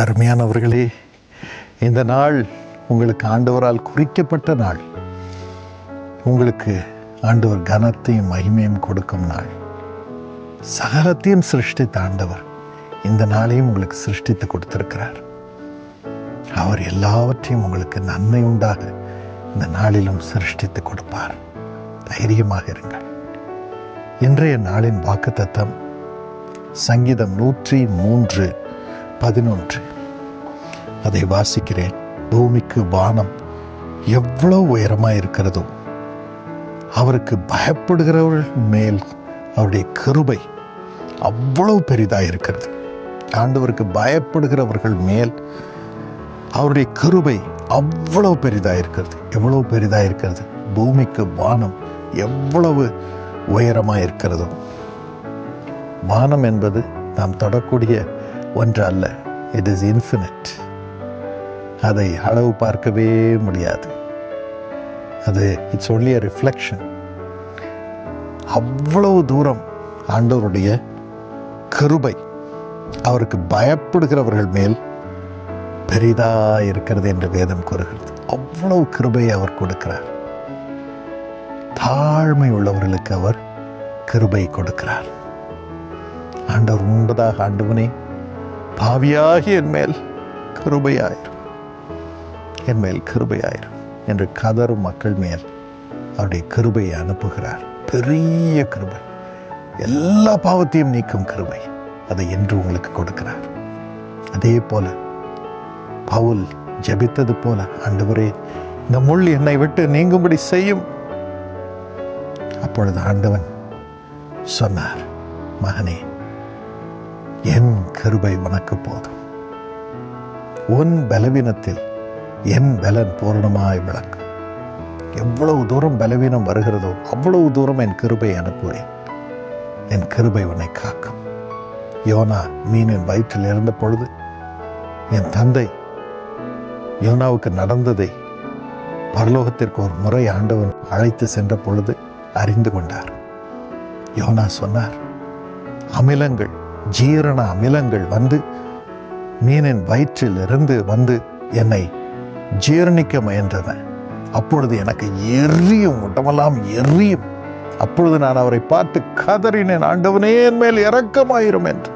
அருமையானவர்களே, இந்த நாள் உங்களுக்கு ஆண்டவரால் குறிக்கப்பட்ட நாள். உங்களுக்கு ஆண்டவர் கனத்தையும் மகிமையும் கொடுக்கும் நாள். சகலத்தையும் சிருஷ்டித்த ஆண்டவர் இந்த நாளையும் உங்களுக்கு சிருஷ்டித்து கொடுத்திருக்கிறார். அவர் எல்லாவற்றையும் உங்களுக்கு நன்மை உண்டாக இந்த நாளிலும் சிருஷ்டித்து கொடுப்பார். தைரியமாக இருங்கள். இன்றைய நாளின் வாக்குத்தத்தம் சங்கீதம் 103:11. அதை வாசிக்கிறேன். பூமிக்கு வானம் எவ்வளவு உயரமாக இருக்கிறதோ, அவருக்கு பயப்படுகிறவர்கள் மேல் அவருடைய கிருபை அவ்வளவு பெரிதாக இருக்கிறது. ஆண்டவருக்கு பயப்படுகிறவர்கள் மேல் அவருடைய கிருபை அவ்வளவு பெரிதாக இருக்கிறது. எவ்வளவு பெரிதாக இருக்கிறது? பூமிக்கு வானம் எவ்வளவு உயரமாக இருக்கிறதோ. வானம் என்பது நாம் தொடக்கூடிய ஒன்று அல்ல. It is infinite. அதை அளவு பார்க்கவே முடியாது. அது இட்ஸ் ஒன்லி a ரிஃப்ளெக்ஷன். அவ்வளவு தூரம் ஆண்டவருடைய கிருபை அவருக்கு பயப்படுகிறவர்கள் மேல் பெரிதாக இருக்கிறது என்று வேதம் கூறுகிறது. அவ்வளவு கிருபையை அவர் கொடுக்கிறார். தாழ்மை உள்ளவர்களுக்கு அவர் கிருபை கொடுக்கிறார். ஆண்டவர் முன்பதாக, ஆண்டவனே, பாவியாகி என் மேல் கிருபையாயிரும், என் மேல் கிருபையாயிரும் என்று கதரும் மக்கள் மேல் அவருடைய கிருபையை அனுப்புகிறார். பெரிய கிருபை, எல்லா பாவத்தையும் நீக்கும் கிருபை. அதை என்று உங்களுக்கு கொடுக்கிறார். அதே போல பவுல் ஜெபித்தது போல, ஆண்டவரே, இந்த முள் என்னை விட்டு நீங்கும்படி செய்யும். அப்பொழுது ஆண்டவன் சொன்னார், மகனே, என் கிருபை உனக்கு போதும். உன் பலவீனத்தில் என் பலன் பூரணமாய் விளங்கும். எவ்வளவு தூரம் பலவீனம் வருகிறதோ அவ்வளவு தூரம் என் கிருபை அனுப்புவேன். என் கிருபை உன்னை காக்கும். யோனா மீனின் வயிற்றில் இருந்த பொழுது என் தந்தை யோனாவுக்கு நடந்ததை பரலோகத்திற்கு ஒரு முறை ஆண்டவன் அழைத்து சென்ற பொழுது அறிந்து கொண்டார். யோனா சொன்னார், அமிலங்கள், ஜீரண அமிலங்கள் வந்து மீனின் வயிற்றில் இருந்து வந்து என்னை ஜீரணிக்க முயன்றன. அப்பொழுது எனக்கு எரியும், உடம்பெல்லாம் எரியும். அப்பொழுது நான் அவரை பார்த்து கதறினேன், ஆண்டவனே, என் மேல் இரக்கமாயிரும் என்று.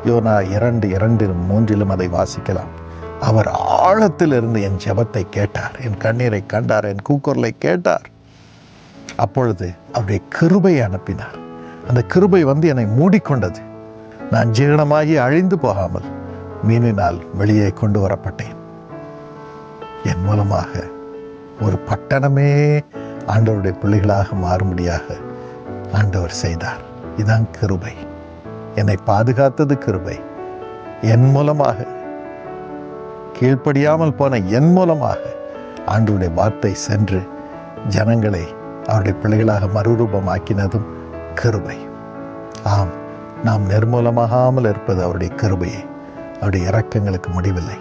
யோனா 2:2-3 அதை வாசிக்கலாம். அவர் ஆழத்தில் இருந்து என் ஜெபத்தை கேட்டார், என் கண்ணீரை கண்டார், என் கூக்குரலை கேட்டார். அப்பொழுது அவருடைய கிருபையை அனுப்பினார். அந்த கிருபை வந்து என்னை மூடிக்கொண்டது. நான் ஜீரணமாகி அழிந்து போகாமல் மீனினால் வெளியே கொண்டு வரப்பட்டேன். என் மூலமாக ஒரு பட்டணமே ஆண்டவருடைய பிள்ளைகளாக மாறும்படியாக ஆண்டவர் செய்தார். இதுதான் கிருபை. என்னை பாதுகாத்தது கிருபை. என் மூலமாக, கீழ்ப்படியாமல் போன என் மூலமாக ஆண்டவருடைய வார்த்தை சென்று ஜனங்களை அவருடைய பிள்ளைகளாக மறுரூபமாக்கினதும் கிருபை. ஆம், நாம் நிர்மூலமாகாமல் இருப்பது அவருடைய கிருபையை. அவருடைய இரக்கங்களுக்கு முடிவில்லை.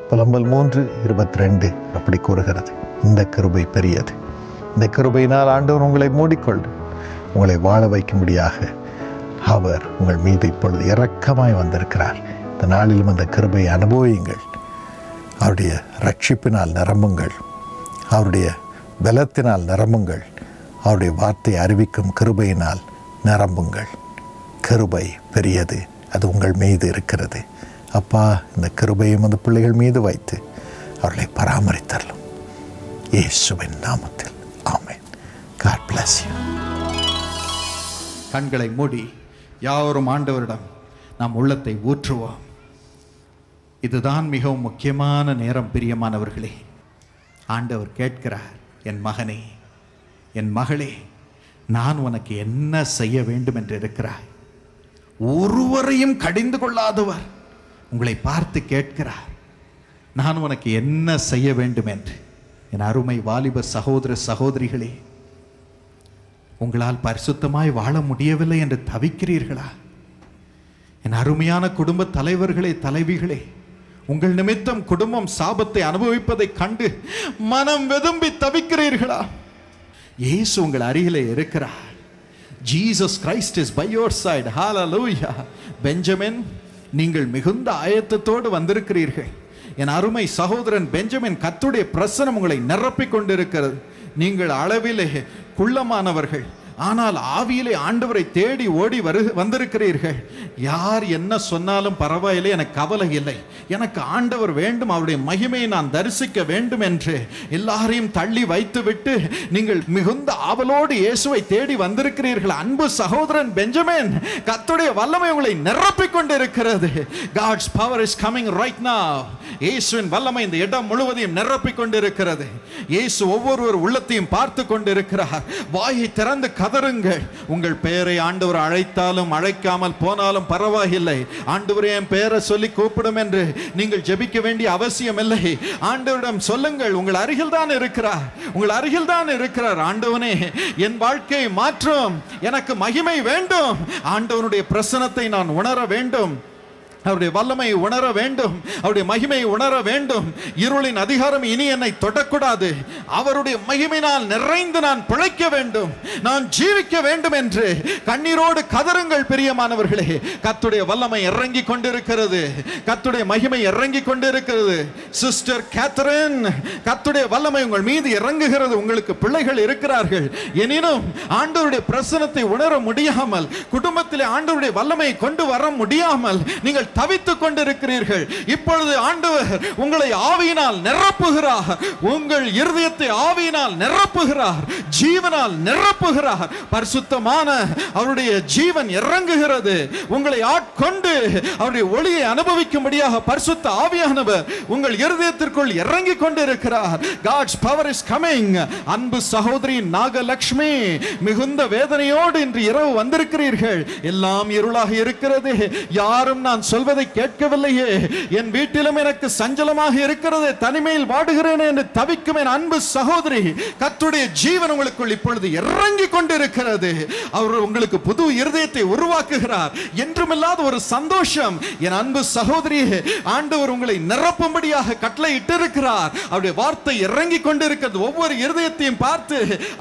புலம்பல் 3:22 அப்படி கூறுகிறது. இந்த கிருபை பெரியது. இந்த கிருபையினால் ஆண்டவர் உங்களை மூடிக்கொண்டு உங்களை வாழ வைக்கும்படியாக அவர் உங்கள் மீது இப்பொழுது இரக்கமாய் வந்திருக்கிறார். இந்த நாளிலும் அந்த கிருபையை அனுபவியுங்கள். அவருடைய ரட்சிப்பினால் நிரம்புங்கள். அவருடைய பலத்தினால் நிரம்புங்கள். அவருடைய வார்த்தை அறிவிக்கும் கிருபையினால் நிரம்புங்கள். கிருபை பெரியது. அது உங்கள் மீது இருக்கிறது. அப்பா, இந்த கிருபையும் அந்த பிள்ளைகள் மீது வைத்து அவர்களை பராமரித்தரலும். இயேசுவின் நாமத்தில் ஆமென். God bless you. கண்களை மூடி யாவரும் ஆண்டவரிடம் நாம் உள்ளத்தை ஊற்றுவோம். இதுதான் மிகவும் முக்கியமான நேரம். பிரியமானவர்களே, ஆண்டவர் கேட்கிறார், என் மகனே, என் மகளே, நான் உனக்கு என்ன செய்ய வேண்டும் என்று இருக்கிறாய்? ஒருவரையும் கடிந்து கொள்ளாதவர் உங்களை பார்த்து கேட்கிறார், நான் உனக்கு என்ன செய்ய வேண்டும் என்று. என் அருமை வாலிப சகோதர சகோதரிகளே, உங்களால் பரிசுத்தமாய் வாழ முடியவில்லை என்று தவிக்கிறீர்களா? என் அருமையான குடும்ப தலைவர்களே, தலைவிகளே, உங்கள் நிமித்தம் குடும்பம் சாபத்தை அனுபவிப்பதை கண்டு மனம் வெதும்பி தவிக்கிறீர்களா? இயேசு உங்கள் அருகிலே இருக்கிறார். Jesus Christ is by your side. Hallelujah. Benjamin, நீங்கள் மிகுந்த ஆயத்தத்தோடு வந்திருக்கிறீர்கள். என் அருமை சகோதரன் பெஞ்சமின், கர்த்தருடைய பிரசன்னம் உங்களை நிரப்பிக் கொண்டிருக்கிறது. நீங்கள் அளவிலே குள்ளமானவர்கள், ஆனால் ஆவியிலே ஆண்டவரை தேடி ஓடி வந்திருக்கிறீர்கள். யார் என்ன சொன்னாலும் பரவாயில்லை, எனக்கு கவலை இல்லை, எனக்கு ஆண்டவர் வேண்டும், அவருடைய மகிமையை நான் தரிசிக்க வேண்டும் என்று எல்லாரையும் தள்ளி வைத்துவிட்டு நீங்கள் மிகுந்த ஆவலோடு இயேசுவை தேடி வந்திருக்கிறீர்கள். அன்பு சகோதரன் பெஞ்சமின், கர்த்தருடைய வல்லமை உங்களை நிரப்பிக் கொண்டிருக்கிறது. God's power is coming right now. இயேசுவின் வல்லமை இந்த இடம் முழுவதையும் நிரப்பிக் கொண்டிருக்கிறது. இயேசு ஒவ்வொரு உள்ளத்தையும் பார்த்து கொண்டிருக்கிறார். வாயை திறந்து கதறுங்கள். உங்கள் பெயரை ஆண்டவர் அழைத்தாலும் அழைக்காமல் போனாலும் பரவாயில்லை. ஆண்டவரே என் பெயரை சொல்லி கூப்பிடும் என்று நீங்கள் ஜெபிக்க வேண்டிய அவசியம் இல்லை. ஆண்டவரிடம் சொல்லுங்கள், உங்கள் அருகில் தான் இருக்கிறார், உங்கள் அருகில் தான் இருக்கிறார். ஆண்டவனே, என் வாழ்க்கை மாற்றும், எனக்கு மகிமை வேண்டும், ஆண்டவனுடைய பிரசன்னத்தை நான் உணர வேண்டும், அவருடைய வல்லமையை உணர வேண்டும், அவருடைய மகிமையை உணர வேண்டும். இருளின் அதிகாரம் இனி என்னை தொடக்கூடாது. அவருடைய மகிமையினால் நிறைந்து நான் பிழைக்க வேண்டும், நான் ஜீவிக்க வேண்டும் என்று கண்ணீரோடு கதறுங்கள் பிரியமானவர்களே. கர்த்தருடைய வல்லமை இறங்கி கொண்டிருக்கிறது, கர்த்தருடைய மகிமை இறங்கி கொண்டிருக்கிறது. சிஸ்டர் கேத்தரின், கர்த்தருடைய வல்லமை உங்கள் மீது இறங்குகிறது. உங்களுக்கு பிள்ளைகள் இருக்கிறார்கள், எனினும் ஆண்டவருடைய பிரசன்னத்தை உணர முடியாமல், குடும்பத்திலே ஆண்டவருடைய வல்லமையை கொண்டு வர முடியாமல் நீங்கள் தவித்துக் கொண்டிருக்கிறீர்கள். இப்பொழுது ஆண்டவர் உங்களை ஆவியினால் நிரப்புகிறார், உங்கள் இருதயத்தை ஆவியினால் நிரப்புகிறார், ஜீவனால் நிரப்புகிறார். பரிசுத்தமான அவருடைய ஜீவன் இறங்குகிறது. உங்களை ஆட்கொண்டு அவருடைய ஒளியை அனுபவிக்கும்படியாக பரிசுத்த ஆவியானவர் உங்கள் இருதயத்திற்குள் இறங்கி கொண்டிருக்கிறார். God's power is coming. அன்பு சகோதரி நாகலட்சுமி, மிகுந்த வேதனையோடு இன்று இரவு வந்திருக்கிறீர்கள். எல்லாம் இருளாக இருக்கிறது, யாரும் நான் சொல்வதை கேட்கவில்லையே, என் வீட்டிலும் எனக்கு சஞ்சலமாக இருக்கிறது, தனிமையில் வாடுகிறேன் என்று தவிக்கும் என் அன்பு சகோதரி, கர்த்தருடைய ஜீவன் உங்களுக்குள் இப்பொழுது இறங்கி கொண்டிருக்கிறது. அவர் உங்களுக்கு புது இருதயத்தை உருவாக்குகிறார். என்றுமில்லாத ஒரு சந்தோஷம். என் அன்பு சகோதரி, ஆண்டவர் உங்களை நிரப்பும்படியாக கட்டளை இட்டிருக்கிறார். அவருடைய வார்த்தை இறங்கி கொண்டிருக்கிறது. ஒவ்வொரு இருதயத்தையும் பார்த்து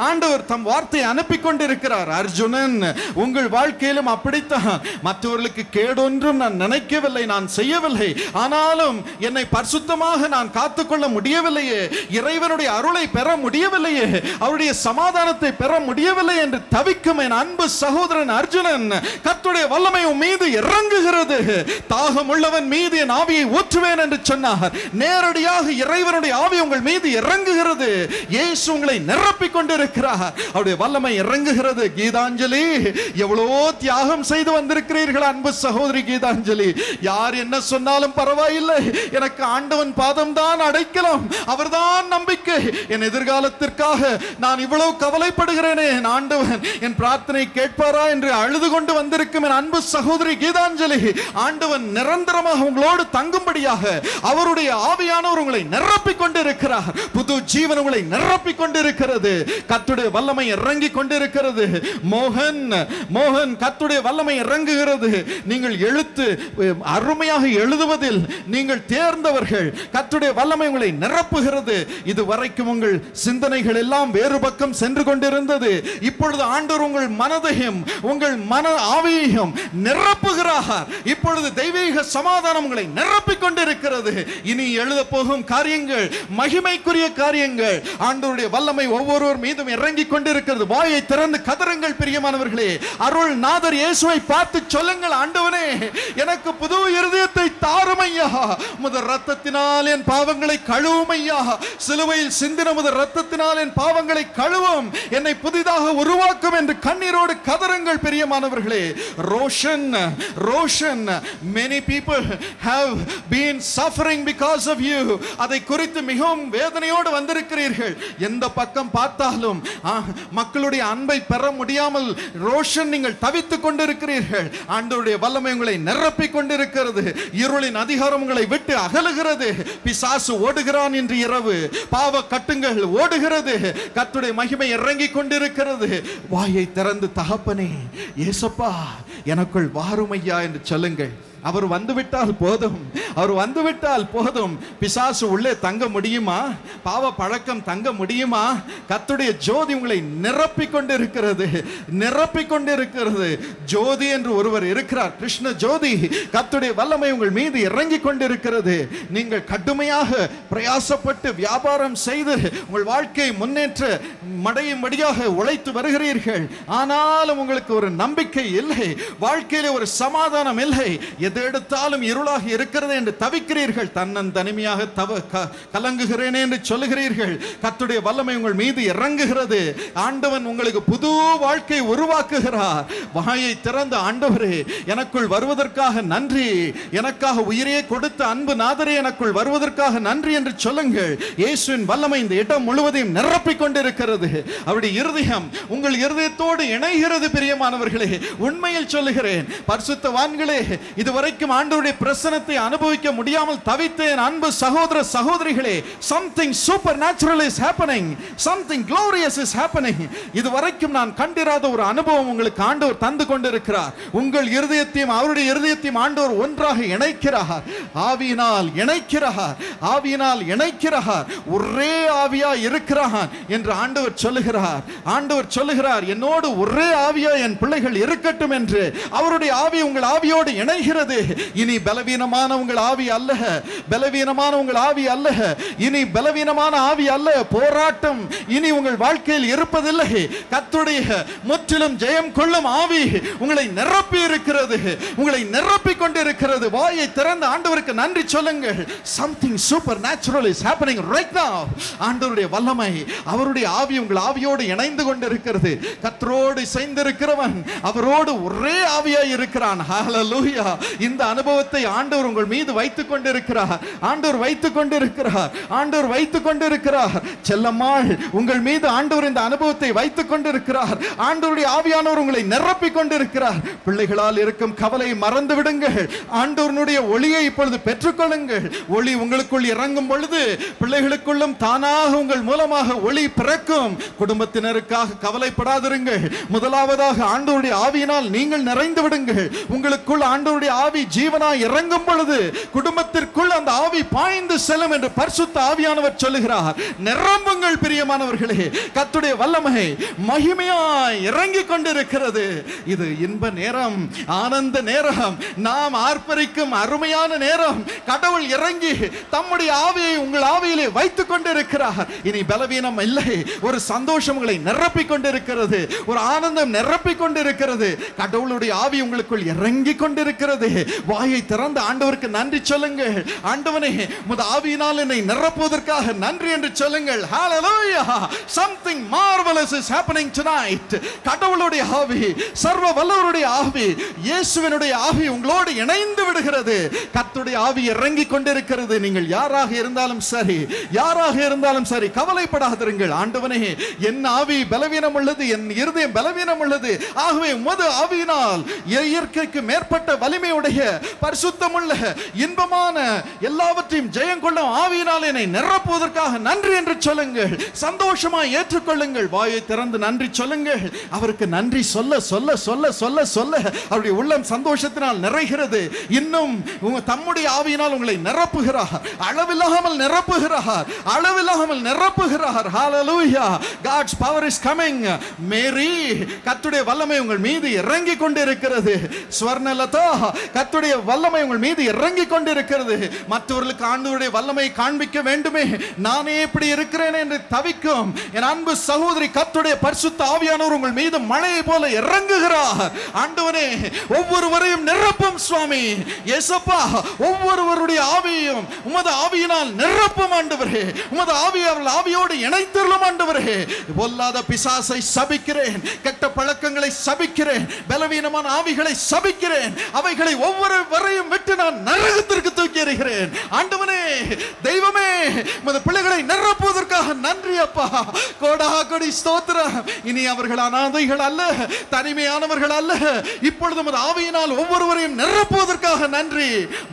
ஆண்டவர் தம் வார்த்தையை அனுப்பி கொண்டிருக்கிறார். அர்ஜுனன், உங்கள் வாழ்க்கையிலும் அப்படித்தான். மற்றவர்களுக்கு கேடொன்றும் நான் நினைக்கவில்லை, நான் செய்யவில்லை, ஆனாலும் என்னை பரிசுத்தமாக நான் காத்துக்கொள்ள முடியவில்லையே, இறைவனுடைய அருளை பெற முடியவில்லையே, அவருடைய சமாதானத்தை பெற முடியவில்லை என்று தவிக்கும் என் அன்பு சகோதரன் அர்ஜுனன், கர்த்தருடைய வல்லமை உன் மீது இறங்குகிறது. தாகம் உள்ளவன் மீது என் ஆவியை ஊற்றுவேன் என்று சொன்னார். நேரடியாக இறைவனுடைய ஆவி உங்கள் மீது இறங்குகிறது. இயேசு உங்களை நிரப்பிக் கொண்டிருக்கிறார். அவருடைய வல்லமை இறங்குகிறது. கீதாஞ்சலி, எவ்வளவோ தியாகம் செய்து வந்திருக்கிறீர்கள் அன்பு சகோதரி கீதாஞ்சலி. யார் என்ன சொன்னாலும் பரவாயில்லை, எனக்கு ஆண்டவன் பாதம் தான் அடைக்கலம், அவர்தான் நம்பிக்கை. என் எதிர்காலத்திற்காக நான் இவ்வளவு கவலைப்படுகிறேனே, என் ஆண்டவன் என் பிரார்த்தனை கேட்பாரா என்று அழுது கொண்டு வந்திருக்கும் என் அன்பு சகோதரி கீதாஞ்சலி, ஆண்டவன் நிரந்தரமாக உங்களோடு தங்கும்படியாக அவருடைய ஆவியானவர் உங்களை நிரப்பிக் கொண்டிருக்கிறார். புது ஜீவன் உங்களை நிரப்பிக் கொண்டிருக்கிறது. கர்த்தருடைய வல்லமை இறங்கி கொண்டிருக்கிறது. மோகன், மோகன், கர்த்தருடைய வல்லமை இறங்குகிறது. நீங்கள் எழுத்து அருமையாக எழுதுவதில் நீங்கள் தேர்ந்தவர்கள். கர்த்தருடைய வல்லமை உங்களை நிரப்புகிறது. இதுவரைக்கும் உங்கள் சிந்தனைகள் எல்லாம் வேறு பக்கம் சென்று கொண்டிருந்தது. இப்பொழுது ஆண்டவர் உங்கள் மனதையும் உங்கள் மன ஆவியையும் நிரப்புகிறார். இப்பொழுது தெய்வீக சமாதானம் உங்களை நிரப்பிக் கொண்டிருக்கிறது. இனி எழுத போகும் காரியங்கள் மகிமைக்குரிய காரியங்கள். ஆண்டவருடைய வல்லமை ஒவ்வொருவர் மீதும் இறங்கி கொண்டிருக்கிறது. வாயை திறந்து கதறுங்கள் பிரியமானவர்களே. அருள் நாதர் இயேசுவை பார்த்து சொல்லுங்கள், ஆண்டவனே, எனக்கு புது இருதயத்தை தாரும் ஐயா, முதல் ரத்தத்தினால் என் பாவங்களை கழுவும் ஐயா, சிலுவையில் சிந்தின முதல் ரத்தத்தினால் என் பாவங்களை கழுவும், என்னை புதிதாக உருவாக்கும் என்று கண்ணீரோடு கதறுங்கள் பிரியமானவர்களே. Roshan, Roshan, many people have been suffering because of you. அதை குறித்து மிகவும் வேதனையோடு வந்திருக்கிறீர்கள். எந்த பக்கம் பார்த்தாலும் மக்களுடைய அன்பை பெற முடியாமல் ரோஷன் நீங்கள் தவித்துக் கொண்டிருக்கிறீர்கள். ஆண்டவருடைய வல்லமை உங்களை நிரப்பிக் கொண்டிருக்கிறது. இருளின் அதிகாரம் உங்களை விட்டு அகலுகிறது. பிசாசு ஓடுகிறான் என்று இரவு, பாவ கட்டுங்கள் ஓடுகிறது. கர்த்தருடைய மகிமை இறங்கி கொண்டிருக்கிறது. வாயை திறந்து தகப்பனே, இயேசப்பா எனக்குள் வாரும் ஐயா என்று சொல்லுங்கள். அவர் வந்துவிட்டால் போதும், அவர் வந்துவிட்டால் போதும். பிசாசு உள்ளே தங்க முடியுமா? பாவ பழக்கம் தங்க முடியுமா? கர்த்தருடைய ஜோதி உங்களை நிரப்பிக் கொண்டிருக்கிறது, நிரப்பிக் கொண்டிருக்கிறது. ஜோதி என்று ஒருவர் இருக்கிறார், கிருஷ்ண ஜோதி. கர்த்தருடைய வல்லமை உங்கள் மீது இறங்கிக் கொண்டிருக்கிறது. நீங்கள் கடுமையாக பிரயாசப்பட்டு வியாபாரம் செய்து உங்கள் வாழ்க்கை முன்னேற்ற மடையும்படியாக உழைத்து வருகிறீர்கள். ஆனாலும் உங்களுக்கு ஒரு நம்பிக்கை இல்லை, வாழ்க்கையிலே ஒரு சமாதானம் இல்லை. எது எடுத்தாலும் இருளாக இருக்கிறது என்று தவிக்கிறீர்கள். தன்னன் தனிமையாக கலங்குகிறேனே என்று சொல்லுகிறீர்கள். கர்த்தருடைய வல்லமை உங்கள் மீது இறங்குகிறது. ஆண்டவன் உங்களுக்கு புது வாழ்க்கை உருவாக்குகிறார். வாயை திறந்த ஆண்டவரே எனக்குள் வருவதற்காக நன்றி, எனக்காக உயிரையே கொடுத்த அன்பு நாதரே எனக்குள் வருவதற்காக நன்றி என்று சொல்லுங்கள். இயேசுவின் வல்லமை இந்த இடம் முழுவதையும் நிரப்பிக் கொண்டிருக்கிறது. அவருடைய இருதயம் உங்கள் இருதயத்தோடு இணைகிறது. பிரியமானவர்களே, உண்மையில் சொல்லுகிறேன், பரிசுத்தவான்களே, இதுவரைக்கும் ஆண்டவருடைய பிரசன்னத்தை அனுபவிக்க முடியாமல் தவித்தேன். அன்பு சகோதர சகோதரிகளே, something supernatural is happening, something glorious is happening. இதுவரைக்கும் நான் கண்டிராத ஒரு அனுபவம் உங்களுக்கு ஆண்டவர் தந்து கொண்டிருக்கிறார். உங்கள் இருதயத்தையும் அவருடைய இருதயத்தையும் ஆண்டவர் ஒன்றாக இணைக்கிறார். ஆவியினால் இணைக்கிறார், ஆவியினால் இணைக்கிறார். ஒரே ஆவியா இருக்கிறான் என்று ஆண்டவர் சொல்லுகிறார். ஆண்டவர் சொல்லுகிறார், என்னோடு ஒரே ஆவியா என் பிள்ளைகள் இருக்கட்டும் என்று. அவருடைய ஆவி உங்கள் ஆவியோடு இணைகிறது. இனி பலவீனமான உங்கள் ஆவி அல்ல, பலவீனமான உங்கள் ஆவி அல்ல, இனி பலவீனமான ஆவி அல்ல. போராட்டம் இனி உங்கள் வாழ்க்கையில் இருப்பதில்லை. கர்த்தருடைய முற்றிலும் ஜெயம் கொள்ளும் ஆவி உங்களை நிரப்பி இருக்கிறது, உங்களை நிரப்பிக் கொண்டிருக்கிறது. வாயை திறந்த ஆண்டவருக்கு நன்றி சொல்லுங்கள். something supernatural is happening right now. ஆண்டவருடைய வல்லமை, அவருடைய ஆவி உங்கள் ஆவியோடு இணைந்து கொண்டிருக்கிறது. கர்த்தரோடு இணைந்திருக்கிறவன் அவரோடு ஒரே ஆவியாய் இருக்கிறான். ஹalleluya. இந்த அனுபவத்தை ஆண்டவர் உங்கள் மீது வைத்துக் கொண்டிருக்கிறார். ஆண்டவர் வைத்துக் கொண்டிருக்கிறார். ஆண்டவர் வைத்துக் கொண்டிருக்கிறார். செல்லம்மாள், உங்கள் மீது ஆண்டவர் இந்த அனுபவத்தை வைத்துக் கொண்டிருக்கிறார். ஆண்டவருடைய ஆவியானவர் உங்களை நிரப்பிக் கொண்டிருக்கிறார். பிள்ளைகளால் இருக்கும் கவலை மறந்து விடுங்கள். ஆண்டவருடைய ஒளியை இப்பொழுது பெற்றுக்கொள்ளுங்கள். ஒளி உங்களுக்குள் இறங்கும் பொழுது பிள்ளைகளுக்குள்ளும் தானாக உங்கள் மூலமாக ஒளி பிறக்கும். குடும்பத்தினருக்காக கவலைப்படாதிருங்கள். முதலாவதாக ஆண்டவருடைய ஆவியினால் நீங்கள் நிறைந்து விடுங்கள். உங்களுக்குள் ஆண்டவருடைய ஆவி ஜீவனாய் இறங்கும் பொழுது குடும்பத்திற்குள் அந்த ஆவி பாய்ந்து செல்லும் என்று பரிசுத்த ஆவியானவர் சொல்லுகிறார். நிரம்புங்கள் பிரியமானவர்களே. கர்த்தருடைய வல்லமை மகிமையாய் இறங்கிக் கொண்டிருக்கிறது. இது இன்ப நேரம், ஆனந்த நேரம், நாம் ஆர்ப்பரிக்கும் அருமையான நேரம். கடவுள் இறங்கி தம்முடைய ஆவியை உங்கள் ஆவியிலே வைத்துக் கொண்டிருக்கிறார். இனி பலவீனம் இல்லை, ஒரு சந்தோஷம் உங்களை நிரப்பிக் கொண்டிருக்கிறது, ஒரு ஆனந்தம் நிரப்பிக் கொண்டிருக்கிறது. கடவுளுடைய ஆவி உங்களுக்குள் இறங்கிக் கொண்டிருக்கிறது. வாயை திறந்த ஆண்டவருக்கு நன்றி சொல்லுங்கள். ஆண்டவனே, உமது ஆவியினால் என்னை நிரப்புவதற்காக நன்றி என்று சொல்லுங்கள். ஹalleluya. something marvelous is happening tonight. கடவுளுடைய ஆவி, சர்வ வல்லவருடைய ஆவி, இயேசுவினுடைய ஆவி உங்களோடு இணைந்து விடுகிறது. கர்த்தருடைய ஆவி இறங்கிக் கொண்டிருக்கிறது. நீங்கள் யாராக இருந்தாலும் சரி, யாராக இருந்தாலும் சரி, கவலைப்படாதிருங்கள். ஆண்டவனே, என் ஆவி பலவீனம் உள்ளது, என் இருதயம் பலவீனம் உள்ளது. ஆகவே உமது ஆவியினால் இயற்கைக்கு மேற்பட்ட வலிமையுடைய பரிசுத்தமுள்ள இன்பமான எல்லாவற்றையும் ஜெயம் கொள்ளும் ஆவியினால் என்னை நிரப்புவதற்காக நன்றி என்று சொல்லுங்கள். சந்தோஷமாய் ஏற்றுக்கொள்ளுங்கள். வாயை திறந்து நன்றி சொல்லுங்கள். அவருக்கு நன்றி சொல்ல சொல்ல சொல்ல சொல்ல சொல்ல அவருடைய உள்ளம் சந்தோஷத்தினால் நிறைகிறது. இன்னும் தம்முடைய ஆவியினால் உங்களை நிரப்புகிறார். அளவில்லாமல் நிரப்புகிறார், அளவில்லாமல் நிரப்புகிறார். ஹalleluya. God's power is coming. மேரி, கர்த்தருடைய வல்லமை உங்கள் மீது இறங்கிக் கொண்டிருக்கிறது. ஸ்வர்ணலதா, கர்த்தருடைய வல்லமை உங்கள் மீது இறங்கிக் கொண்டிருக்கிறது. மற்றவர்களுக்கு ஆண்டவருடைய வல்லமை காண்பிக்க வேண்டுமே, நானே இப்படி இருக்கிறேன் என்று தவிக்கும் என் அன்பு சகோதரி, கர்த்தருடைய பரிசுத்த ஆவியானவர் உங்கள் மீது மழையை போல இறங்குகிறார். ஆண்டவனே, ஒவ்வொருவரையும் நிரப்பும் சுவாமி. இயேசப்பா, ஒவ்வொருவருடைய ஆவியையும் உமது ஆவியினால் நிரப்பும் ஆண்டவரே. உமது ஆவி அவர்கள் ஆவியோடு இணைத்தருளும் ஆண்டவரே. பொல்லாத பிசாசை சபிக்கிறேன், கெட்ட பழக்கங்களை சபிக்கிறேன், பலவீனமான ஆவிகளை சபிக்கிறேன். அவைகளை ஒவ்வொருவரையும் விட்டு நான் நரகத்திற்கு தூக்கி எறிகிறேன். ஆண்டவனே, தெய்வமே, உமது பிள்ளைகளை நிரப்புவதற்காக நன்றி அப்பா. கோடா கோடி ஸ்தோத்திரம். இனி அவர்கள் அனாதைகள் அல்ல, தனிமையானவர்கள் அல்ல. இப்பொழுது உமது ஆவியினால் ஒவ்வொருவரையும் நிரப்புவதற்காக நன்றி.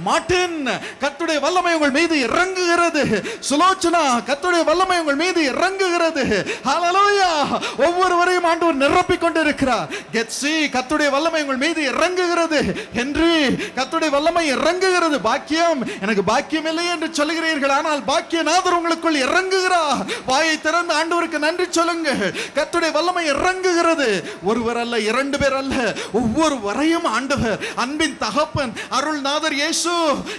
மார்ட்டின், கர்த்தருடைய வல்லமை உங்கள் மீது இறங்குகிறது. சுலோச்சனா, கர்த்தருடைய வல்லமை உங்கள் மீது இறங்குகிறது. ஹalleluya. ஒவ்வொருவரையும் ஆண்டவர் நிரப்பிக் கொண்டிருக்கிறார். கெட்சி, கர்த்தருடைய வல்லமை உங்கள் மீது இறங்குகிறது. ஹென்றி, கர்த்தருடைய வல்லமை இறங்குகிறது. பாக்கியம், எனக்கு பாக்கியம் இல்லை என்று சொல்லுகிறீர்கள், ஆனால் பாக்கியநாதர் உங்களுக்குள் இறங்குகிறார். வாயை திறந்து ஆண்டவருக்கு நன்றி சொல்லுங்க. கர்த்தருடைய வல்லமை இறங்குகிறது. ஒருவர் அல்ல, இரண்டு பேர் அல்ல, ஒவ்வொரு வரையும் ஆண்டவர் அன்பின் தகப்பன் அருள்நாதர் இயேசு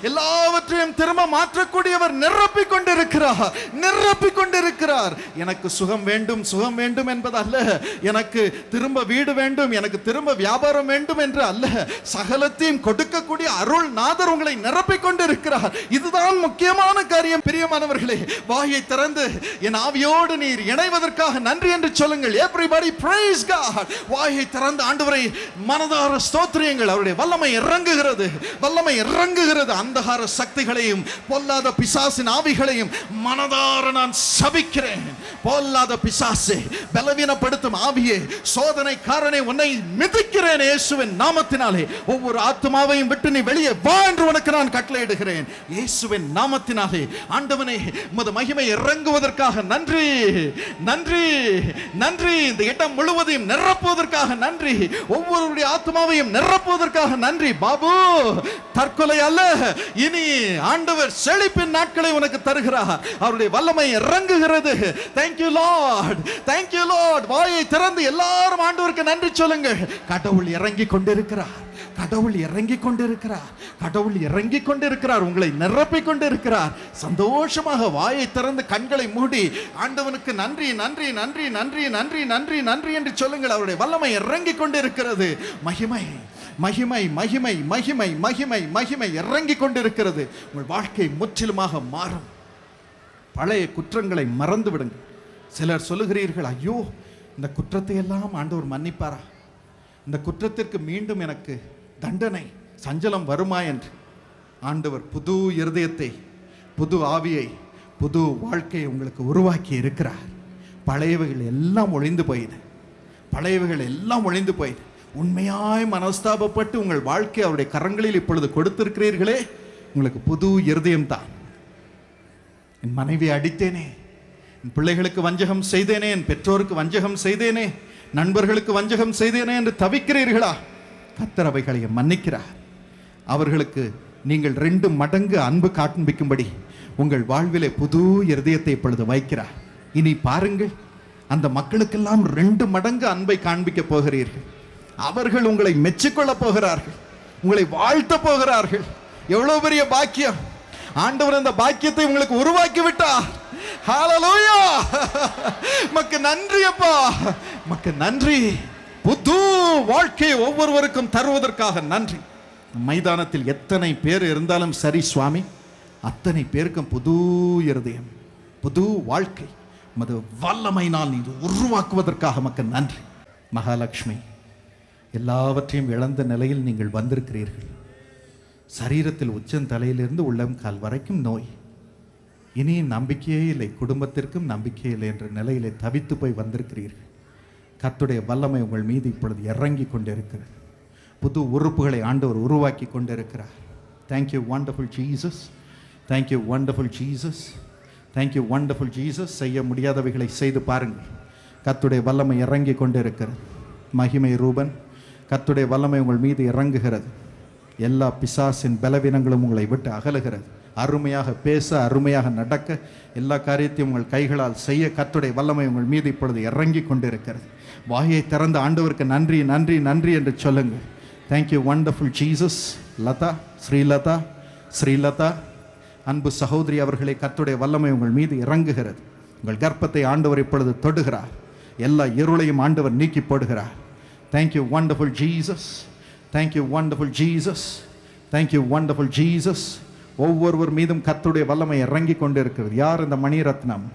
எல்லாவற்றையும் திரும்ப மாற்றக்கூடியவர் நிரப்பிக் கொண்டிருக்கிறார், நிரப்பிக் கொண்டிருக்கிறார். எனக்கு சுகம் வேண்டும், சுகம் வேண்டும் என்பதல்ல, எனக்கு திரும்ப வீடு வேண்டும், எனக்கு திரும்ப வியாபாரம் வேண்டும் என்று அல்ல, சகலத்தையும் கொடுக்கக்கூடிய அருள்நாதர் உங்களை நிரப்பிக் கொண்டிருக்கிறார். இதுதான் முக்கியமான காரியம். பிரியமானவர்களே, வாயை திறந்து என் ஆவியோடு நீர் இணைவதற்காக நன்றி என்று சொல்லுங்கள். Everybody praise God. வாயை திறந்து ஆண்டவரை மனதார ஸ்தோத்திரியுங்கள். அவருடைய வல்லமை இறங்குகிறது, வல்லமை இறங்குகிறது. அந்தகார சக்திகளையும் பொல்லாத பிசாசின் ஆவிகளையும் மனதார நான் சபிக்கிறேன். பொல்லாத பிசாசே, பலவீனப்படுத்தும் ஆவியே, சோதனைக்காரனை உன்னை மிதிக்கிறேன் இயேசுவின் நாமத்தினாலே. ஒவ்வொரு ஆத்மாவையும் விட்டு நீ வெளியே வா என்று உனக்கு நான் கட்டளையிடுகிறேன் இயேசுவின் நாமத்தினாலே. ஆண்டவனே, உமது மகிமை இறங்குவதற்காக நன்றி, நன்றி, நன்றி. இந்த இடம் முழுவதையும் நிரப்புவதற்காக நன்றி, ஒவ்வொருடைய ஆத்மாவையும் நிரப்புவதற்காக நன்றி. பாபு, தற்கொலை அல்ல, இனி ஆண்டவர் செழிப்பின் நாட்களை உனக்கு தருகிறார். அவருடைய வல்லமை இறங்குகிறது. Thank you Lord, thank you Lord. வாயை திறந்து எல்லாரும் ஆண்டவருக்கு நன்றி சொல்லுங்கள். கடவுள் இறங்கி கொண்டிருக்கிறார், கடவுள் இறங்கி கொண்டிருக்கிறார், கடவுள் இறங்கி கொண்டிருக்கிறார், உங்களை நிரப்பிக் கொண்டிருக்கிறார். சந்தோஷமாக வாயை திறந்து கண்களை மூடி ஆண்டவனுக்கு நன்றி, நன்றி, நன்றி, நன்றி, நன்றி, நன்றி, நன்றி என்று சொல்லுங்கள். அவருடைய வல்லமை இறங்கி கொண்டிருக்கிறது. மகிமை, மகிமை, மகிமை, மகிமை, மகிமை, மகிமை இறங்கி கொண்டிருக்கிறது. உங்கள் வாழ்க்கை முற்றிலுமாக மாறும். பழைய குற்றங்களை மறந்து விடுங்கள். சிலர் சொல்லுகிறீர்கள், ஐயோ, இந்த குற்றத்தை எல்லாம் ஆண்டவர் மன்னிப்பாரா, இந்த குற்றத்திற்கு மீண்டும் எனக்கு தண்டனை சஞ்சலம் வருமா என்று. ஆண்டவர் புது இருதயத்தை, புது ஆவியை, புது வாழ்க்கையை உங்களுக்கு உருவாக்கி இருக்கிறார். பழையவைகள் எல்லாம் ஒழிந்து போயின, பழையவைகள் எல்லாம் ஒழிந்து போயின. உண்மையாய் மனஸ்தாபப்பட்டு உங்கள் வாழ்க்கை அவருடைய கரங்களில் இப்பொழுது கொடுத்திருக்கிறீர்களே, உங்களுக்கு புது இருதயம் தான். என் மனைவியை அடித்தேனே, என் பிள்ளைகளுக்கு வஞ்சகம் செய்தேனே, என் பெற்றோருக்கு வஞ்சகம் செய்தேனே, நண்பர்களுக்கு வஞ்சகம் செய்தேனே என்று தவிக்கிறீர்களா? கர்த்தர் அவைகளை மன்னிக்கிறார். அவர்களுக்கு நீங்கள் 2 மடங்கு அன்பு காண்பிக்கும்படி உங்கள் வாழ்விலே புது இருதயத்தை இப்பொழுது வைக்கிறார். இனி பாருங்கள், அந்த மக்களுக்கெல்லாம் 2 மடங்கு அன்பை காண்பிக்க போகிறீர்கள். அவர்கள் உங்களை மெச்சிக்கொள்ள போகிறார்கள், உங்களை வாழ்த்த போகிறார்கள். எவ்வளவு பெரிய பாக்கியம்! ஆண்டவர் அந்த பாக்கியத்தை உங்களுக்கு உருவாக்கி விட்டார். ஹalleluya! மக்கு நன்றி அப்பா, மக்கு நன்றி. புது வாழ்க்கையை ஒவ்வொருவருக்கும் தருவதற்காக நன்றி. மைதானத்தில் எத்தனை பேர் இருந்தாலும் சரி சுவாமி, அத்தனை பேருக்கும் புது இருதயம், புது வாழ்க்கை மது வல்லமையினால் நீ உருவாக்குவதற்காக மக்கு நன்றி. மகாலட்சுமி, எல்லாவற்றையும் இழந்த நிலையில் நீங்கள் வந்திருக்கிறீர்கள். சரீரத்தில் உச்சந்தலையிலிருந்து உள்ளம் கால் வரைக்கும் நோய். இனி நம்பிக்கையே இல்லை, குடும்பத்திற்கும் நம்பிக்கையே இல்லை என்ற நிலையிலே தவித்து போய் வந்திருக்கிறீர்கள். கர்த்தருடைய வல்லமை உங்கள் மீது இப்பொழுது இறங்கி கொண்டிருக்கிறது. புது உறுப்புகளை ஆண்டவர் உருவாக்கி கொண்டிருக்கிறார். Thank you wonderful Jesus, thank you wonderful Jesus, thank you wonderful Jesus. செய்ய முடியாதவைகளை செய்து பாருங்கள். கர்த்தருடைய வல்லமை இறங்கி கொண்டிருக்கிறது. மகிமை ரூபன், கர்த்தருடைய வல்லமை உங்கள் மீது இறங்குகிறது. எல்லா பிசாசின் பலவீனங்களும் உங்களை விட்டு அகலுகிறது. அருமையாக பேச, அருமையாக நடக்க, எல்லா காரியத்தையும் உங்கள் கைகளால் செய்ய கர்த்தருடைய வல்லமை உங்கள் மீது இப்பொழுது இறங்கி கொண்டிருக்கிறது. வாயை திறந்த ஆண்டவருக்கு நன்றி, நன்றி, நன்றி என்று சொல்லுங்கள். Thank you wonderful Jesus. Latha, Srilatha, Srilatha, அன்பு சகோதரி அவர்களே, கர்த்தருடைய வல்லமை உங்கள் மீது இறங்குகிறது. உங்கள் கர்ப்பத்தை ஆண்டவர் இப்பொழுது தொடுகிறார். எல்லா இருளையும் ஆண்டவர் நீக்கி போடுகிறார். Thank you wonderful Jesus, thank you wonderful Jesus, thank you wonderful Jesus. ஒவ்வொருவர் மீதும் கர்த்தருடைய வல்லமை இறங்கி கொண்டு இருக்கிறது. யார் இந்த மணிரத்னம்?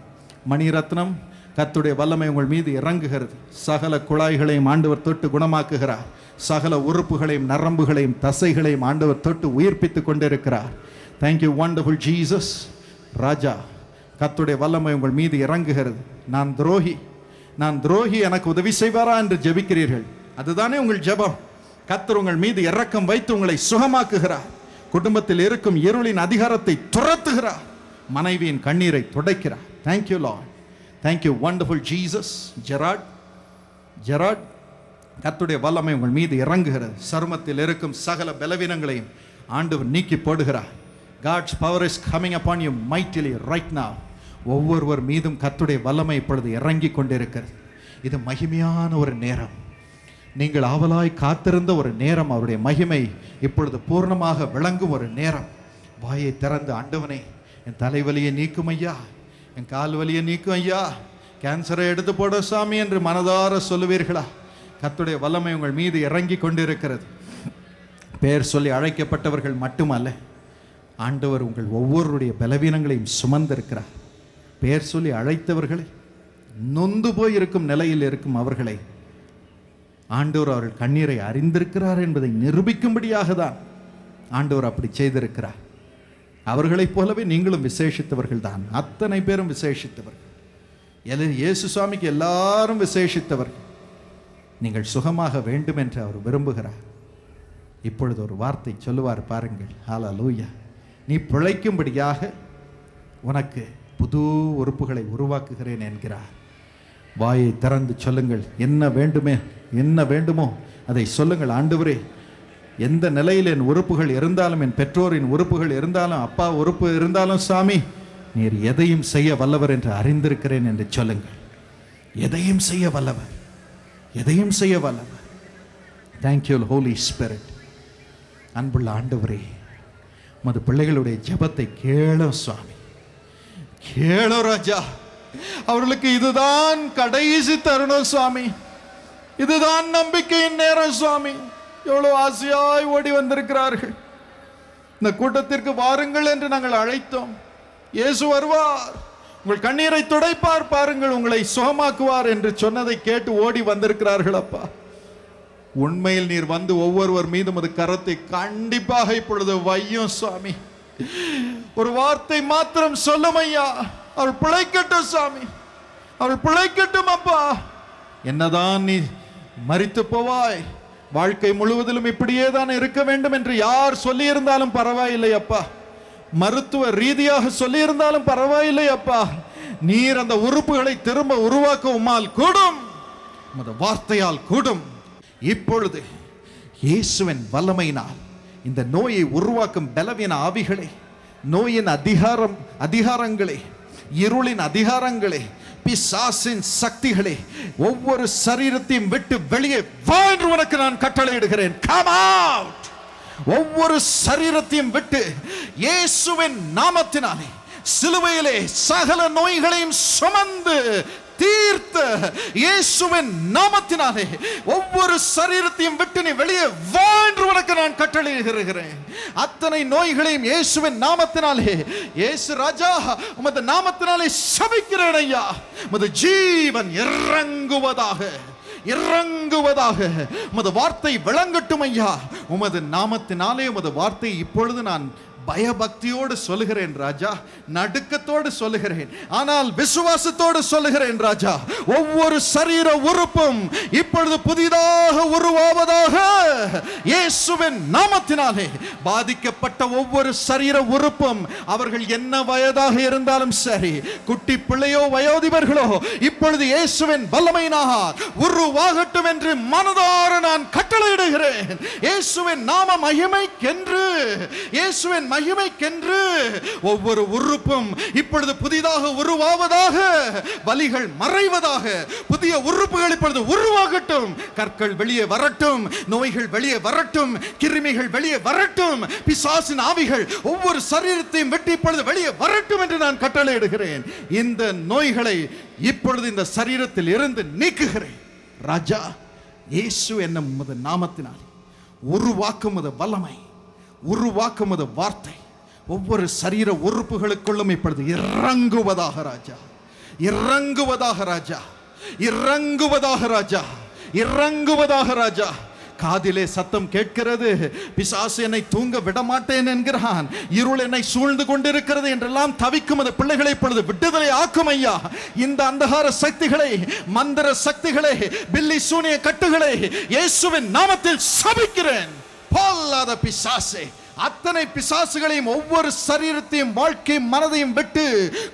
மணிரத்னம், கர்த்தருடைய வல்லமை உங்கள் மீது இறங்குகிறது. சகல குழாய்களையும் ஆண்டவர் தொட்டு குணமாக்குகிறார். சகல உறுப்புகளையும், நரம்புகளையும், தசைகளையும் ஆண்டவர் தொட்டு உயிர்ப்பித்து கொண்டிருக்கிறார். Thank you wonderful Jesus. ராஜா, கர்த்தருடைய வல்லமை உங்கள் மீது இறங்குகிறது. நான் துரோகி, நான் துரோகி, எனக்கு உதவி செய்வாரா என்று ஜெபிக்கிறீர்கள். அதுதானே உங்கள் ஜெபம். கர்த்தர் உங்கள் மீது இரக்கம் வைத்து உங்களை சுகமாக்குகிறார். குடும்பத்தில் இருக்கும் இருளின் அதிகாரத்தை துரத்துகிறார். மனைவியின் கண்ணீரை துடைக்கிறார். Thank you lord, thank you wonderful Jesus. Gerard, Gerard, கர்த்தருடைய வல்லமை உங்கள் மீது இறங்குகிறது. சருமத்தில் இருக்கும் சகல பலவீனங்களையும் ஆண்டவர் நீக்கி போடுகிறார். God's power is coming upon you mightily right now. ஒவ்வொருவர் மீதும் கர்த்தருடைய வல்லமை இப்பொழுது இறங்கி கொண்டிருக்கிறது. இது மகிமையான ஒரு நேரம். நீங்கள் ஆவலாய் காத்திருந்த ஒரு நேரம். அவருடைய மகிமை இப்பொழுது பூர்ணமாக விளங்கும் ஒரு நேரம். வாயை திறந்து, ஆண்டவனே, என் தலைவலியை நீக்கும் ஐயா, என் கால் வலியை நீக்கும் ஐயா, கேன்சரை எடுத்து போட சாமி என்று மனதார சொல்லுவீர்களா? கர்த்தருடைய வல்லமை உங்கள் மீது இறங்கி கொண்டிருக்கிறது. பெயர் சொல்லி அழைக்கப்பட்டவர்கள் மட்டுமல்ல, ஆண்டவர் உங்கள் ஒவ்வொருடைய பலவீனங்களையும் சுமந்திருக்கிறார். பெயர் சொல்லி அழைத்தவர்களை, நொந்து போய் இருக்கும் நிலையில் இருக்கும் அவர்களை ஆண்டவர் அவர்கள் கண்ணீரை அறிந்திருக்கிறார் என்பதை நிரூபிக்கும்படியாக தான் ஆண்டவர் அப்படி செய்திருக்கிறார். அவர்களைப் போலவே நீங்களும் விசேஷித்தவர்கள் தான். அத்தனை பேரும் விசேஷித்தவர்கள். இயேசு சுவாமிக்கு எல்லாரும் விசேஷித்தவர்கள். நீங்கள் சுகமாக வேண்டும் என்று அவர் விரும்புகிறார். இப்பொழுது ஒரு வார்த்தை சொல்லுவார் பாருங்கள். ஹல்லேலூயா. நீ பிழைக்கும்படியாக உனக்கு புது உறுப்புகளை உருவாக்குகிறேன் என்கிறார். வாயை திறந்து சொல்லுங்கள். என்ன வேண்டுமோ அதை சொல்லுங்கள். ஆண்டவரே, எந்த நிலையில் என் உறுப்புகள் இருந்தாலும், என் பெற்றோரின் உறுப்புகள் இருந்தாலும், அப்பா உறுப்பு இருந்தாலும், சாமி நீர் எதையும் செய்ய வல்லவர் என்று அறிந்திருக்கிறேன் என்று சொல்லுங்கள். எதையும் செய்ய வல்லவர், எதையும் செய்ய வல்லவர். Thank you Holy Spirit. அன்புள்ள ஆண்டவரே, உமது பிள்ளைகளுடைய ஜெபத்தை கேளும் சுவாமி, கேளும் ராஜா. அவர்களுக்கு இதுதான் கடைசி தருணம் சுவாமி, இதுதான் நம்பிக்கையின் நேரம் சுவாமி. எவ்வளவு ஆசையாய் ஓடி வந்திருக்கிறார்கள். இந்த கூட்டத்திற்கு வாருங்கள் என்று நாங்கள் அழைத்தோம். இயேசு வருவார், உங்கள் கண்ணீரை துடைப்பார், பாருங்கள் உங்களை சுகமாக்குவார் என்று சொன்னதை கேட்டு ஓடி வந்திருக்கிறார்கள். அப்பா, உண்மையில் நீர் வந்து ஒவ்வொருவர் மீதும் அது கரத்தை கண்டிப்பாக இப்பொழுது வையும் சுவாமி. ஒரு வார்த்தை மாத்திரம் சொல்லும் ஐயா, அவள் பிழைக்கட்டும் சாமி, அவள் பிழைக்கட்டும். அப்பா, என்னதான் நீ மரித்து போவாய், வாழ்க்கை முழுவதிலும் இப்படியே தான் இருக்க வேண்டும் என்று யார் சொல்லி இருந்தாலும் பரவாயில்லை அப்பா, மருத்துவ ரீதியாக சொல்லி இருந்தாலும் பரவாயில்லை அப்பா, நீர் அந்த உறுப்புகளை திரும்ப உருவாக்க உம்மால் கூடும், அந்த வார்த்தையால் கூடும். இப்பொழுது இயேசுவின் வல்லமையினால் இந்த நோயை உருவாக்கும் பலவீன ஆவிகளை, நோயின் அதிகாரங்களே, இருளின் அதிகாரங்களே, பிசாசின் சக்திகளே, ஒவ்வொரு சரீரத்தையும் விட்டு வெளியே வா என்று உனக்கு நான் கட்டளையிடுகிறேன். Come out. ஒவ்வொரு சரீரத்தையும் விட்டு இயேசுவின் நாமத்தினாலே சிலுவையிலே சகல நோய்களையும் சுமந்து தீர்த்த இயேசுவின் நாமத்தினாலே ஒவ்வொரு சரீரத்தையும் விட்டு நீ வெளியே வா என்று உனக்கு நான் கட்டளையிடுகிறேன். அத்தனை நோய்களையும் இயேசுவின் நாமத்தினாலே, இயேசு ராஜா உமது நாமத்தினாலே சபிக்கிறேன் ஐயா. உமது ஜீவன் இறங்குவதாக, இறங்குவதாக. உமது வார்த்தை விளங்கட்டும் ஐயா. உமது நாமத்தினாலே உமது வார்த்தை இப்பொழுது நான் பயபக்தியோடு சொல்லுகிறேன் ராஜா, நடுக்கத்தோடு சொல்லுகிறேன், ஆனால் விசுவாசத்தோடு சொல்லுகிறேன் ராஜா. ஒவ்வொரு சரீர உறுப்பும் இப்பொழுது புதிதாக உருவாவதாக இயேசுவின் நாமத்தினாலே. பாதிக்கப்பட்ட ஒவ்வொரு சரீர உறுப்பும், அவர்கள் என்ன வயதாக இருந்தாலும் சரி, குட்டி பிள்ளையோ வயோதிபர்களோ, இப்பொழுது இயேசுவின் வல்லமையினால் உருவாகட்டும் என்று மனதார நான் கட்டளையிடுகிறேன். இயேசுவின் நாம மகிமைக்கென்று, இயேசுவின் மகிமைக்கென்று ஒவ்வொரு உறுப்பும் இப்பொழுது புதிதாக உருவாவதாக, வலிகள் மறைவதாக, புதிய உறுப்புகள் இப்பொழுது உருவாகட்டும். கற்கள் வெளியே வரட்டும், நோய்கள் வெளியே வரட்டும், கிருமிகள் வெளியே வரட்டும், பிசாசின் ஆவிகள் ஒவ்வொரு சரீரத்தையும் வெட்டி இப்பொழுது வெளியே வரட்டும் என்று நான் கட்டளையிடுகிறேன். இந்த நோய்களை இப்பொழுது இந்த சரீரத்தில் இருந்து நீக்குகிறேன் ராஜா. இயேசு என்னும் உமது நாமத்தினால் உருவாக்கும் வல்லமை, உருவாக்கும் வார்த்தை ஒவ்வொரு சரீர உறுப்புகளுக்குள்ளும் இப்பொழுது இறங்குவதாக ராஜா, இறங்குவதாக ராஜா, இறங்குவதாக ராஜா, இறங்குவதாக ராஜா. காதிலே சத்தம் கேட்கிறது, பிசாசு என்னை தூங்க விடமாட்டேன் என்கிறான், இருள் என்னை சூழ்ந்து கொண்டிருக்கிறது என்றெல்லாம் தவிக்கும் அந்த பிள்ளைகளை இப்பொழுது விடுதலை ஆக்கும் ஐயா. இந்த அந்தகார சக்திகளை, மந்திர சக்திகளை, பில்லி சூனிய கட்டுகளை இயேசுவின் நாமத்தில் சபிக்கிறேன். பொல்லாத பிசாசே, அத்தனை பிசாசுகளையும் ஒவ்வொரு சரீரத்தையும், வாழ்க்கையும், மனதையும் விட்டு,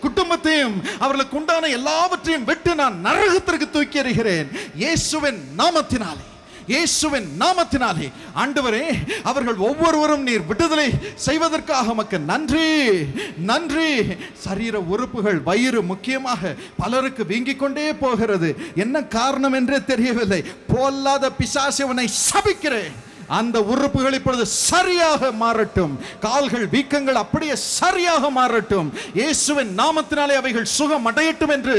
குடும்பத்தையும், அவர்களுக்கு உண்டான எல்லாவற்றையும் விட்டு நான் நரகத்திற்கு தூக்கி எறிகிறேன் இயேசுவின் நாமத்தினாலே. இயேசுவின் நாமத்தினாலே ஆண்டவரே, அவர்கள் ஒவ்வொருவரும் நீர் விடுதலை செய்வதற்காக உமக்கு நன்றி, நன்றி. சரீர உறுப்புகள், வயிறு முக்கியமாக பலருக்கு வீங்கிக் கொண்டே போகிறது. என்ன காரணம் என்றே தெரியவில்லை. பொல்லாத பிசாசு, உன்னை சபிக்கிறேன். அந்த உறுப்புகள் இப்பொழுது சரியாக மாறட்டும். கால்கள், வீக்கங்கள் அப்படியே சரியாக மாறட்டும். இயேசுவின் நாமத்தினாலே அவைகள் சுகம் அடையட்டும் என்று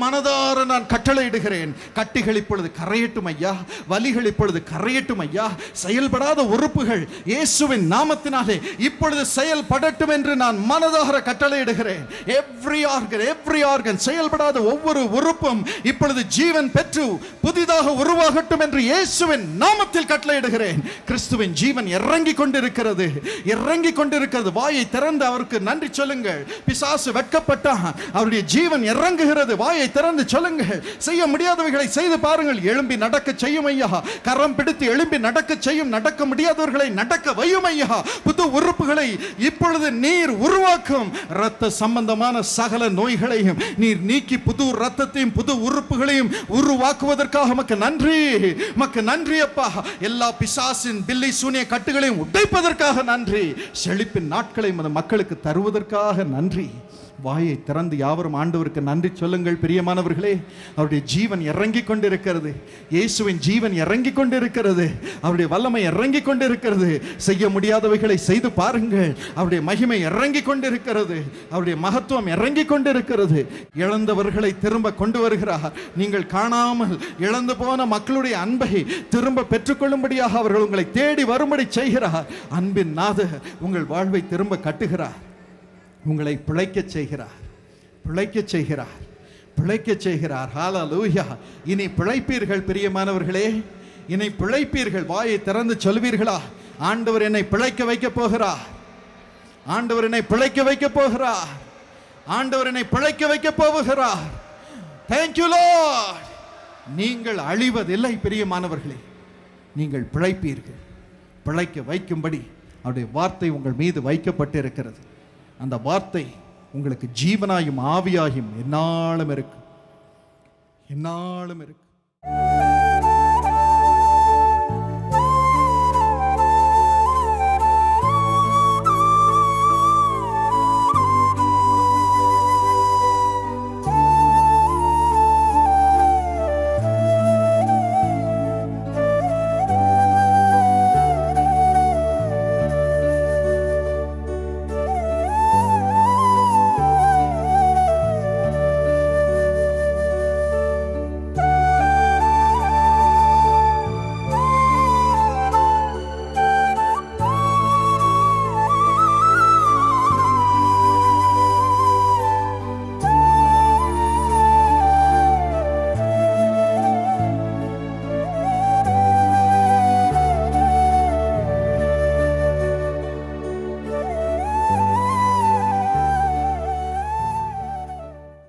மனதார நான் கட்டளையிடுகிறேன். கட்டிகள் இப்பொழுது கரையட்டும் ஐயா, வலிகள் இப்பொழுது கரையட்டும் ஐயா. செயல்படாத உறுப்புகள் இயேசுவின் நாமத்தினாலே இப்பொழுது செயல்படட்டும் என்று நான் மனதார கட்டளையிடுகிறேன். எவ்ரி ஆர்கன் செயல்படாத ஒவ்வொரு உறுப்பும் இப்பொழுது ஜீவன் பெற்று புதிதாக உருவாகட்டும் என்று இயேசுவின் நாமத்தில் கட்டளையிடுகிறேன். கிறிஸ்துவின் ஜீவன் இறங்கிக் கொண்டிருக்கிறது, இறங்கிக் கொண்டிருக்கிறது. வாயை திறந்து அவருக்கு நன்றி சொல்லுங்கள். பிசாசு வெட்கப்பட்டான், அவருடைய ஜீவன் இறங்குகிறது. வாயை திறந்து சொல்லுங்கள். செய்ய முடியாதவைகளை செய்து பாருங்கள். எழும்பி நடக்க செய்யும் ஐயா. கரம் பிடித்து எழும்பி நடக்க செய்யும். நடக்க முடியாதவர்களை நடக்க வையும் ஐயா. புது உறுப்புகளை இப்பொழுது நீர் உருவாக்கும். இரத்த சம்பந்தமான சகல நோய்களையும் நீர் நீக்கி புது இரத்தத்தையும் புது உறுப்புகளையும் உருவாக்குவதற்காக உமக்கு நன்றி, உமக்கு நன்றி அப்பா. எல்லா பிசாசின் பில்லி சூனிய கட்டுகளையும் உடைப்பதற்காக நன்றி. செழிப்பின் நாட்களை மக்களுக்கு தருவதற்காக நன்றி. வாயை திறந்து யாவரும் ஆண்டவருக்கு நன்றி சொல்லுங்கள். பிரியமானவர்களே, அவருடைய ஜீவன் இறங்கிக் கொண்டிருக்கிறது. இயேசுவின் ஜீவன் இறங்கிக் கொண்டிருக்கிறது. அவருடைய வல்லமை இறங்கிக் கொண்டிருக்கிறது. செய்ய முடியாதவைகளை செய்து பாருங்கள். அவருடைய மகிமை இறங்கிக் கொண்டிருக்கிறது. அவருடைய மகத்துவம் இறங்கிக் கொண்டிருக்கிறது. இழந்தவர்களை திரும்ப கொண்டு வருகிறார். நீங்கள் காணாமல் இழந்து போன மக்களுடைய அன்பை திரும்ப பெற்றுக்கொள்ளும்படியாக அவர்கள் உங்களை தேடி வரும்படி செய்கிறார். அன்பின் நாதர் உங்கள் வாழ்வை திரும்ப கட்டுகிறார். உங்களை பிழைக்க செய்கிறார், பிழைக்க செய்கிறார், பிழைக்க செய்கிறார். ஹல்லேலூயா. இனி பிழைப்பீர்கள் பிரியமானவர்களே, இனி பிழைப்பீர்கள். வாயை திறந்து சொல்வீர்களா? ஆண்டவர் என்னை பிழைக்க வைக்க போகிறார், ஆண்டவர் என்னை பிழைக்க வைக்க போகிறார், ஆண்டவர் என்னை பிழைக்க வைக்க போகிறார். Thank you Lord. நீங்கள் அழிவதில்லை பிரியமானவர்களே, நீங்கள் பிழைப்பீர்கள். பிழைக்க வைக்கும்படி அவருடைய வார்த்தை உங்கள் மீது வைக்கப்பட்டு இருக்கிறது. அந்த வார்த்தை உங்களுக்கு ஜீவனாயும் ஆவியாயும் என்னாலும் இருக்கு, என்னாலும் இருக்கு.